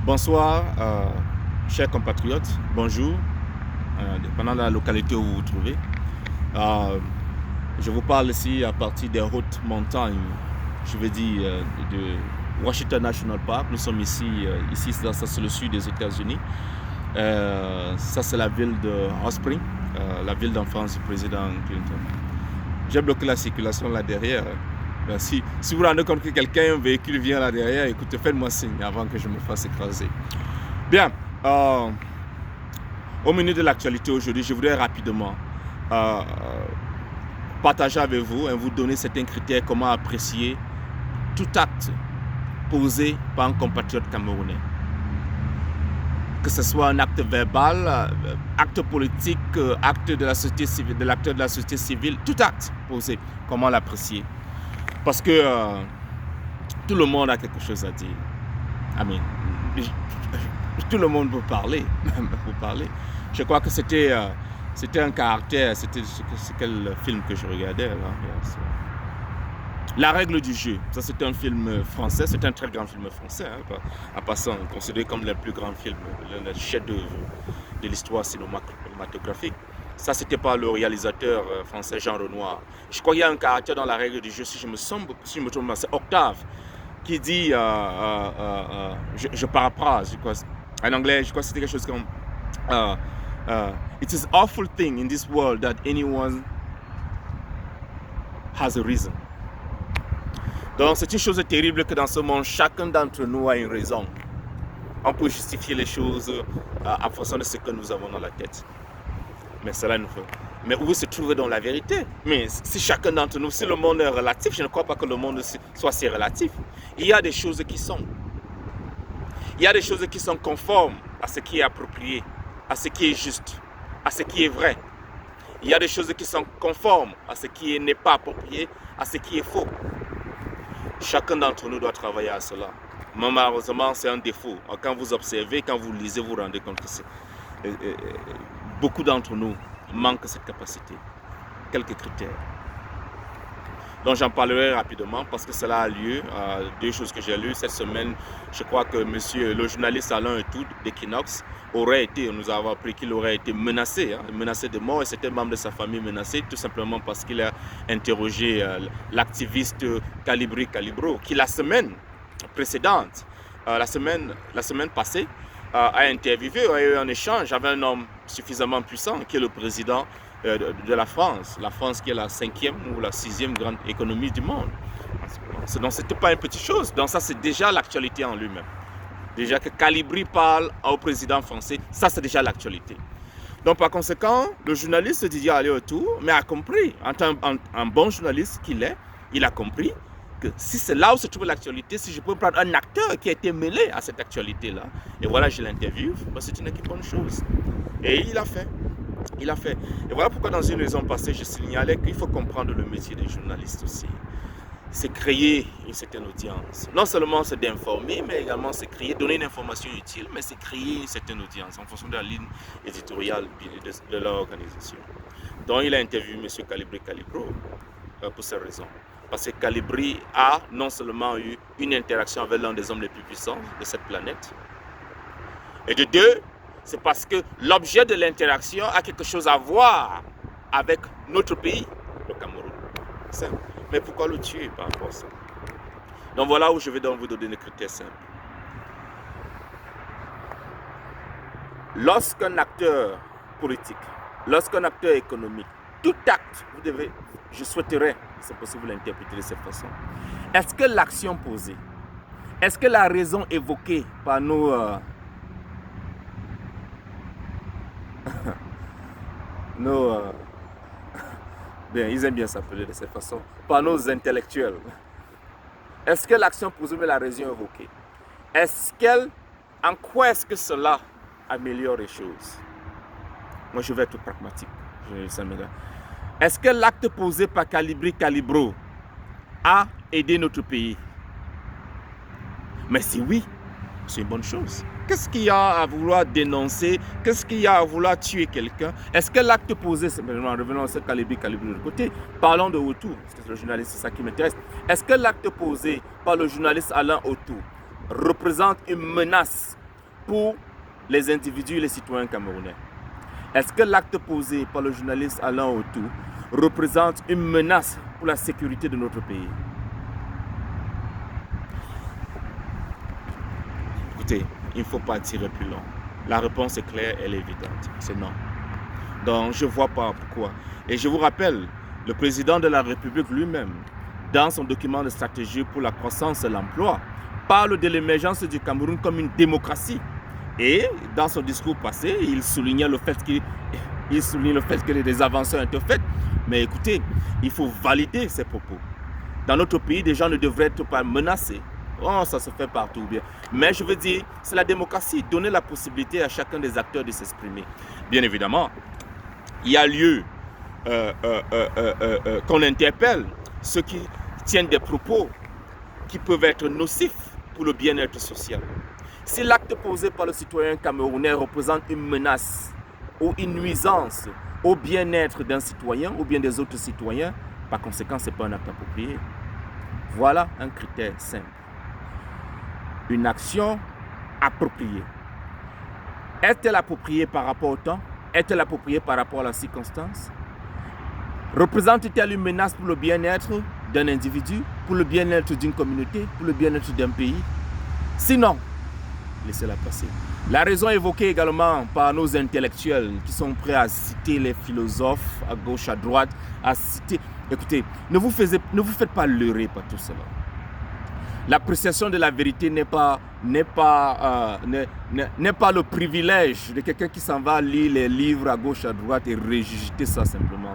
Bonsoir, chers compatriotes, bonjour, dépendant de la localité où vous vous trouvez. Je vous parle ici à partir des hautes montagnes, je veux dire de Washington National Park. Nous sommes ici, ça c'est le sud des États-Unis. Ça c'est la ville de Hot Springs, la ville d'enfance du président Clinton. J'ai bloqué la circulation là derrière. Si vous vous rendez compte que un véhicule vient là derrière, écoutez, faites-moi signe avant que je me fasse écraser. Bien, au menu de l'actualité aujourd'hui, je voudrais rapidement partager avec vous et vous donner certains critères, comment apprécier tout acte posé par un compatriote camerounais. Que ce soit un acte verbal, acte politique, acte de la société civile, de l'acteur de la société civile, tout acte posé, comment l'apprécier. Parce que tout le monde a quelque chose à dire. Tout le monde peut parler. Je crois que c'était un caractère, c'était quel film que je regardais là. La règle du jeu, ça c'est un film français, c'est un très grand film français, en passant, considéré comme le plus grand film, le chef-d'œuvre de l'histoire cinématographique. Ça, c'était par le réalisateur français Jean Renoir. Je crois qu'il y a un caractère dans la règle du jeu, si je me trompe, c'est Octave, qui dit, je paraphrase, en anglais, je crois que c'était quelque chose comme it is an awful thing in this world that anyone has a reason. Donc, c'est une chose terrible que dans ce monde, chacun d'entre nous a une raison. On peut justifier les choses en fonction de ce que nous avons dans la tête. Mais cela nous fait. Mais où se trouve dans la vérité? Mais si chacun d'entre nous, si le monde est relatif, je ne crois pas que le monde soit si relatif. Il y a des choses qui sont. Il y a des choses qui sont conformes à ce qui est approprié, à ce qui est juste, à ce qui est vrai. Il y a des choses qui sont conformes à ce qui n'est pas approprié, à ce qui est faux. Chacun d'entre nous doit travailler à cela. Mais malheureusement, c'est un défaut. Quand vous observez, quand vous lisez, vous vous rendez compte que beaucoup d'entre nous manquent cette capacité. Quelques critères. Donc j'en parlerai rapidement parce que cela a lieu. Deux choses que j'ai lues cette semaine. Je crois que le journaliste Alain Etout d'Equinox nous avons appris qu'il aurait été menacé, menacé de mort, et c'était un membre de sa famille menacé, tout simplement parce qu'il a interrogé l'activiste Calibri Calibro, qui la semaine précédente, la semaine passée, a interviewé, a eu un échange avec un homme suffisamment puissant qui est le président de la France qui est la 5e ou la 6e grande économie du monde. Donc c'était pas une petite chose, donc ça c'est déjà l'actualité en lui-même. Déjà que Calibri parle au président français, ça c'est déjà l'actualité. Donc par conséquent, le journaliste Didier Aliotou, mais a compris, en tant qu'un bon journaliste qu'il est, il a compris que si c'est là où se trouve l'actualité, si je peux prendre un acteur qui a été mêlé à cette actualité-là, et voilà, je l'interviewe, c'est une bonne chose. Et il a fait. Et voilà pourquoi dans une raison passée, je signalais qu'il faut comprendre le métier des journalistes aussi. C'est créer une certaine audience. Non seulement c'est d'informer, mais également c'est créer, donner une information utile, mais c'est créer une certaine audience en fonction de la ligne éditoriale de l'organisation. Donc il a interviewé M. Calibri Calibro pour ces raisons. Parce que Calibri a non seulement eu une interaction avec l'un des hommes les plus puissants de cette planète, et de deux, c'est parce que l'objet de l'interaction a quelque chose à voir avec notre pays, le Cameroun. Simple. Mais pourquoi le tuer par rapport à ça? Donc voilà où je vais donc vous donner des critères simples. Lorsqu'un acteur politique, lorsqu'un acteur économique, tout acte, je souhaiterais, c'est possible l'interpréter de cette façon. Est-ce que l'action posée, est-ce que la raison évoquée par nos ils aiment bien s'appeler de cette façon, par nos intellectuels. Est-ce que l'action posée met la raison évoquée? En quoi est-ce que cela améliore les choses? Moi, je vais être pragmatique. Est-ce que l'acte posé par Calibri Calibro a aidé notre pays? Mais si oui, c'est une bonne chose. Qu'est-ce qu'il y a à vouloir dénoncer? Qu'est-ce qu'il y a à vouloir tuer quelqu'un? Est-ce que l'acte posé, revenons à ce Calibri de l'autre côté, parlons de Otou, parce que le journaliste, c'est ça qui m'intéresse. Est-ce que l'acte posé par le journaliste Alain Otou représente une menace pour les individus et les citoyens camerounais. Est-ce que l'acte posé par le journaliste Alain Autou représente une menace pour la sécurité de notre pays? Écoutez, il ne faut pas tirer plus long. La réponse est claire, elle est évidente. C'est non. Donc, je ne vois pas pourquoi. Et je vous rappelle, le président de la République lui-même, dans son document de stratégie pour la croissance et l'emploi, parle de l'émergence du Cameroun comme une démocratie. Et dans son discours passé, il soulignait le fait que des avancées ont été faites. Mais écoutez, il faut valider ces propos. Dans notre pays, des gens ne devraient être pas menacés. Oh, ça se fait partout bien. Mais je veux dire, c'est la démocratie. Donner la possibilité à chacun des acteurs de s'exprimer. Bien évidemment, il y a lieu qu'on interpelle ceux qui tiennent des propos qui peuvent être nocifs pour le bien-être social. Si l'acte posé par le citoyen camerounais représente une menace ou une nuisance au bien-être d'un citoyen ou bien des autres citoyens, par conséquent, ce n'est pas un acte approprié. Voilà un critère simple. Une action appropriée. Est-elle appropriée par rapport au temps? Est-elle appropriée par rapport à la circonstance? Représente-t-elle une menace pour le bien-être d'un individu, pour le bien-être d'une communauté, pour le bien-être d'un pays? Sinon, laissez-la passer. La raison évoquée également par nos intellectuels qui sont prêts à citer les philosophes à gauche, à droite, à citer... Écoutez, ne vous faites pas leurrer par tout cela. L'appréciation de la vérité n'est pas le privilège de quelqu'un qui s'en va lire les livres à gauche, à droite et régurgiter ça simplement.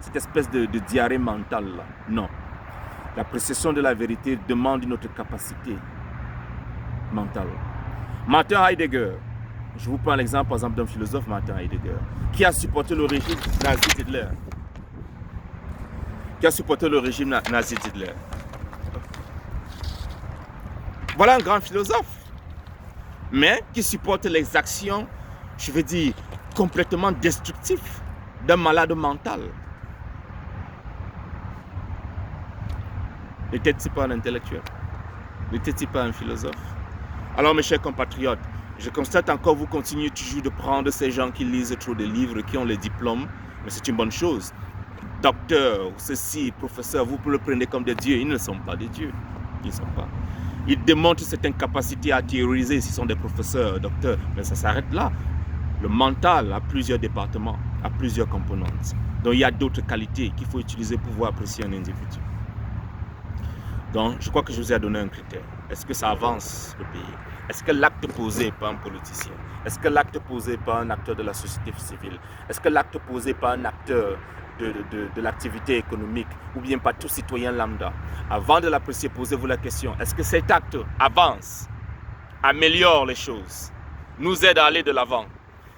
Cette espèce de diarrhée mentale là. Non. L'appréciation de la vérité demande une autre capacité mentale. Martin Heidegger, je vous prends l'exemple par exemple d'un philosophe, Martin Heidegger, qui a supporté le régime nazi d'Hitler. Voilà un grand philosophe, mais qui supporte les actions, je veux dire, complètement destructives d'un malade mental. N'était-il pas un intellectuel? N'était-il pas un philosophe? Alors mes chers compatriotes, je constate encore, vous continuez toujours de prendre ces gens qui lisent trop de livres, qui ont les diplômes, mais c'est une bonne chose. Docteur, ceci, professeur, vous le prenez comme des dieux, ils ne sont pas des dieux, ils ne sont pas. Ils démontrent cette incapacité à théoriser s'ils sont des professeurs, docteurs, mais ça s'arrête là. Le mental a plusieurs départements, a plusieurs composantes. Donc il y a d'autres qualités qu'il faut utiliser pour pouvoir apprécier un individu. Donc je crois que je vous ai donné un critère. Est-ce que ça avance le pays? Est-ce que l'acte posé par un politicien? Est-ce que l'acte posé par un acteur de la société civile? Est-ce que l'acte posé par un acteur de l'activité économique ou bien par tout citoyen lambda? Avant de l'apprécier, posez-vous la question, est-ce que cet acte avance, améliore les choses, nous aide à aller de l'avant?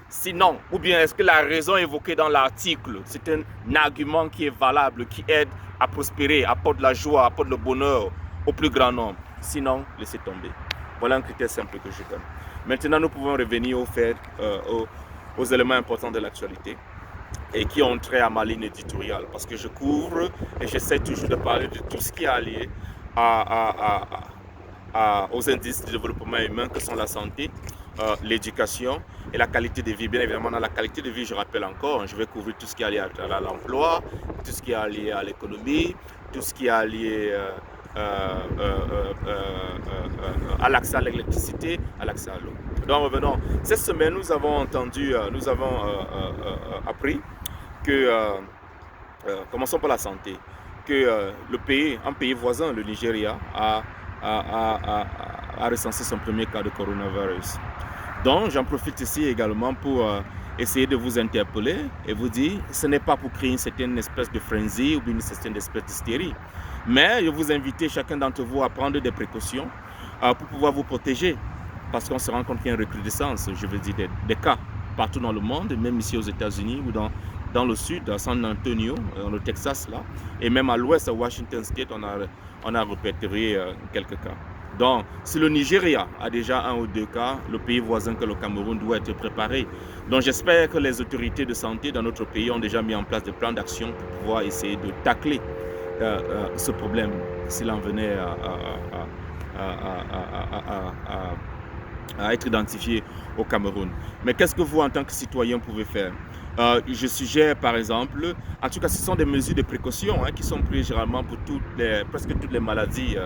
Sinon, ou bien est-ce que la raison évoquée dans l'article, c'est un argument qui est valable, qui aide à prospérer, apporte la joie, apporte le bonheur au plus grand nombre? Sinon, laissez tomber. Voilà un critère simple que je donne. Maintenant, nous pouvons revenir aux éléments importants de l'actualité et qui ont trait à ma ligne éditoriale, parce que je couvre et j'essaie toujours de parler de tout ce qui est lié aux indices de développement humain que sont la santé, l'éducation et la qualité de vie. Bien évidemment, dans la qualité de vie, je rappelle encore, je vais couvrir tout ce qui est lié à l'emploi, tout ce qui est lié à l'économie, tout ce qui est lié à l'accès à l'électricité, à l'accès à l'eau. Donc revenons. Cette semaine, nous avons appris que, commençons par la santé, que un pays voisin, le Nigeria, a recensé son premier cas de coronavirus. Donc j'en profite ici également pour essayer de vous interpeller et vous dire, ce n'est pas pour créer une certaine espèce de frenzy ou une certaine espèce d'hystérie, mais je vous invite chacun d'entre vous à prendre des précautions pour pouvoir vous protéger, parce qu'on se rend compte qu'il y a une recrudescence, je veux dire, des cas partout dans le monde, même ici aux États-Unis ou dans le sud, à San Antonio, dans le Texas là, et même à l'ouest, à Washington State, on a répertorié quelques cas. Donc, si le Nigeria a déjà 1 ou 2 cas, le pays voisin que le Cameroun doit être préparé. Donc, j'espère que les autorités de santé dans notre pays ont déjà mis en place des plans d'action pour pouvoir essayer de tacler ce problème s'il en venait à être identifiés au Cameroun. Mais qu'est-ce que vous, en tant que citoyen, pouvez faire? Je suggère, par exemple, en tout cas, ce sont des mesures de précaution qui sont prises généralement pour presque toutes les maladies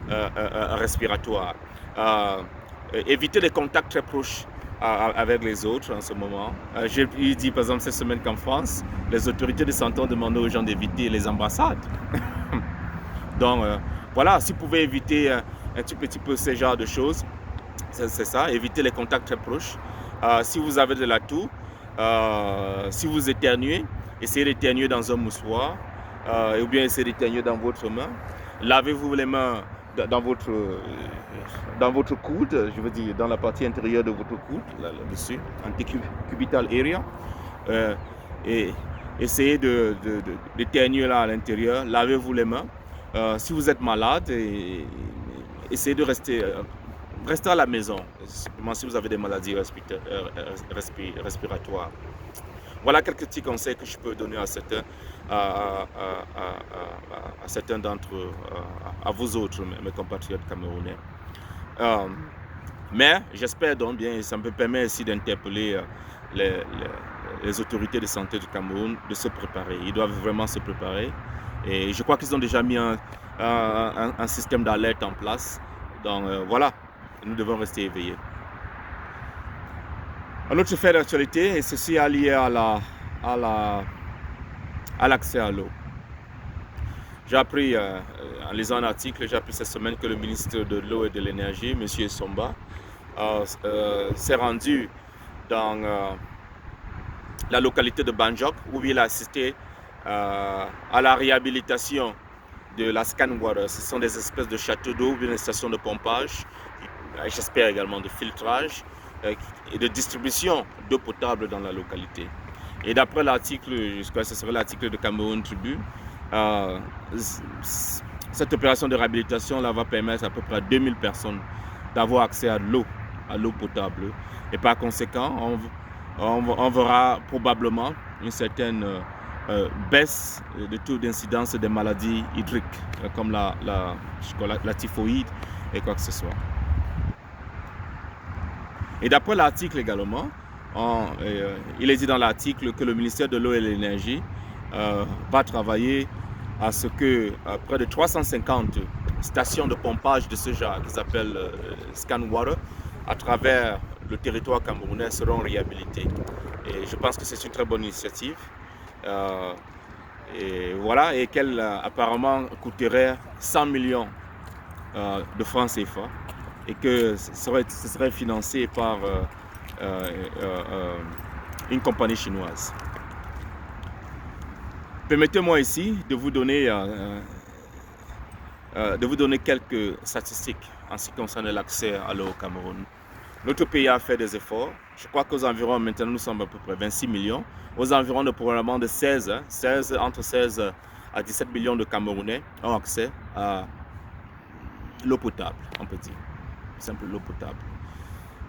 respiratoires. Éviter les contacts très proches avec les autres en ce moment. J'ai dit, par exemple, cette semaine qu'en France, les autorités de santé ont demandé aux gens d'éviter les embrassades. Donc, voilà, si vous pouvez éviter un tout petit peu ce genre de choses, c'est ça, éviter les contacts très proches. Si vous avez de la toux, si vous éternuez, essayez d'éternuer dans un moussoir ou bien essayez d'éternuer dans votre main. Lavez-vous les mains dans votre coude, je veux dire dans la partie intérieure de votre coude, là-dessus, antecubital area. Et essayez d'éternuer là à l'intérieur. Lavez-vous les mains. Si vous êtes malade, essayez de rester à la maison, simplement si vous avez des maladies respiratoires. Voilà quelques petits conseils que je peux donner à certains d'entre à vous autres, mes compatriotes camerounais. Mais j'espère donc bien, et ça me permet aussi d'interpeller les autorités de santé du Cameroun de se préparer. Ils doivent vraiment se préparer. Et je crois qu'ils ont déjà mis un système d'alerte en place. Donc voilà, nous devons rester éveillés. Un autre fait d'actualité, et ceci est lié à l'accès à l'eau. J'ai appris, en lisant un article, j'ai appris cette semaine que le ministre de l'eau et de l'énergie, M. Somba, s'est rendu dans la localité de Banjok, où il a assisté à la réhabilitation de la Scanwater. Ce sont des espèces de châteaux d'eau, des stations de pompage, j'espère également de filtrage et de distribution d'eau potable dans la localité. Et d'après l'article, je crois que ce serait l'article de Cameroun Tribune, cette opération de réhabilitation là va permettre à peu près à 2000 personnes d'avoir accès à l'eau potable. Et par conséquent, on verra probablement une certaine baisse de taux d'incidence des maladies hydriques, comme la typhoïde et quoi que ce soit. Et d'après l'article également, il est dit dans l'article que le ministère de l'eau et de l'énergie va travailler à ce que près de 350 stations de pompage de ce genre, qu'ils appellent Scanwater, à travers le territoire camerounais seront réhabilitées. Et je pense que c'est une très bonne initiative. Et voilà, et qu'elle apparemment coûterait 100 millions de francs CFA et que ce serait financé par une compagnie chinoise. Permettez-moi ici de vous donner quelques statistiques en ce qui concerne l'accès à l'eau au Cameroun. Notre pays a fait des efforts. Je crois qu'aux environs, maintenant nous sommes à peu près 26 millions, aux environs de probablement de entre 16 à 17 millions de Camerounais ont accès à l'eau potable, on peut dire. Simple l'eau potable.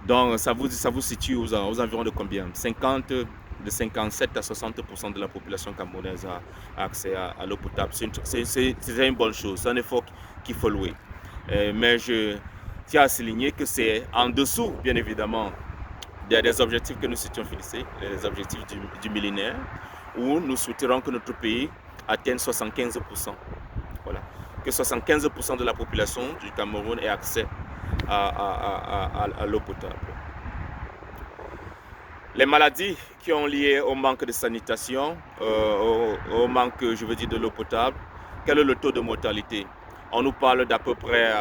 Donc ça vous situe aux environs de combien? De 57 à 60% de la population camerounaise a accès à l'eau potable. C'est une bonne chose, c'est un effort qu'il faut louer. Mais je tiens à souligner que c'est en dessous, bien évidemment, des objectifs que nous souhaitions fixer, les objectifs du millénaire, où nous souhaiterons que notre pays atteigne 75%. Voilà. Que 75% de la population du Cameroun ait accès à l'eau potable. Les maladies qui ont lié au manque de sanitation, au manque, je veux dire, de l'eau potable, quel est le taux de mortalité? On nous parle d'à peu près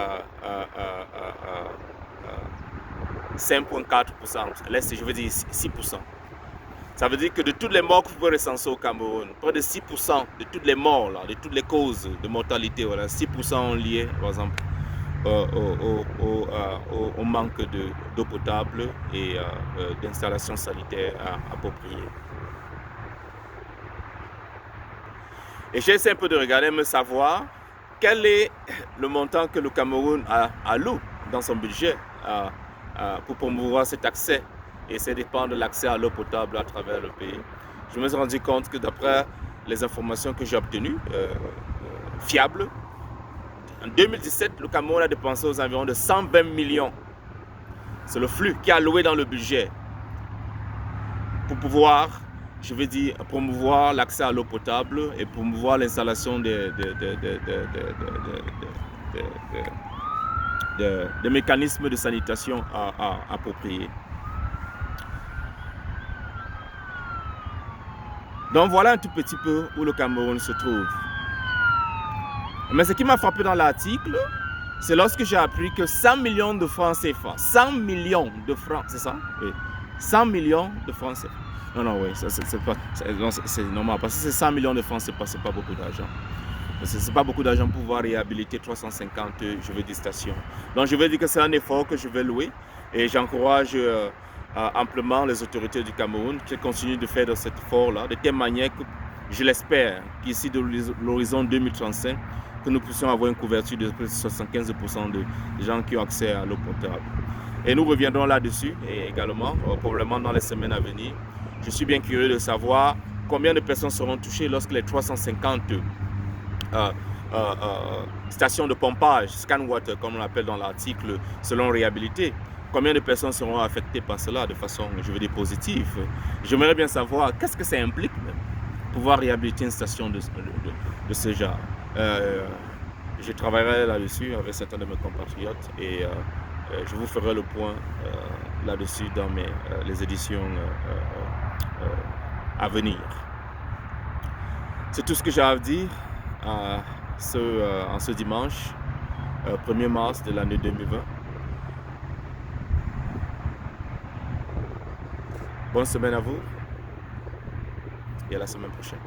5,4%, je veux dire 6%. Ça veut dire que de toutes les morts que vous pouvez recenser au Cameroun, près de 6% de toutes les morts, là, de toutes les causes de mortalité, voilà, 6% sont liés, par exemple, au manque d'eau potable et d'installations sanitaires appropriées. Et j'essaie un peu de regarder, me savoir quel est le montant que le Cameroun alloue dans son budget pour promouvoir cet accès. Et ça dépend de l'accès à l'eau potable à travers le pays. Je me suis rendu compte que d'après les informations que j'ai obtenues, fiables, en 2017, le Cameroun a dépensé aux environs de 120 millions C'est le flux qui est alloué dans le budget pour pouvoir, je veux dire, promouvoir l'accès à l'eau potable et promouvoir l'installation des mécanismes de sanitation appropriés. Donc voilà un tout petit peu où le Cameroun se trouve. Mais ce qui m'a frappé dans l'article, c'est lorsque j'ai appris que 100 millions de francs CFA, 100 millions de francs, c'est ça? Oui. 100 millions de francs CFA. Non, oui, c'est normal, parce que c'est 100 millions de francs, c'est pas beaucoup d'argent. C'est pas beaucoup d'argent pour pouvoir réhabiliter 350, je veux dire, stations. Donc je veux dire que c'est un effort que je vais louer et j'encourage amplement les autorités du Cameroun qui continuent de faire cet effort-là, de telle manière que, je l'espère, qu'ici de l'horizon 2035, que nous puissions avoir une couverture de 75% de gens qui ont accès à l'eau potable. Et nous reviendrons là-dessus et également, probablement dans les semaines à venir. Je suis bien curieux de savoir combien de personnes seront touchées lorsque les 350 stations de pompage, scan water, comme on l'appelle dans l'article, seront réhabilitées. Combien de personnes seront affectées par cela de façon, je veux dire, positive? J'aimerais bien savoir qu'est-ce que ça implique même, pouvoir réhabiliter une station de ce genre. Je travaillerai là-dessus avec certains de mes compatriotes et je vous ferai le point là-dessus dans les éditions à venir. C'est tout ce que j'ai à dire en ce dimanche 1er mars de l'année 2020. Bonne semaine à vous et à la semaine prochaine.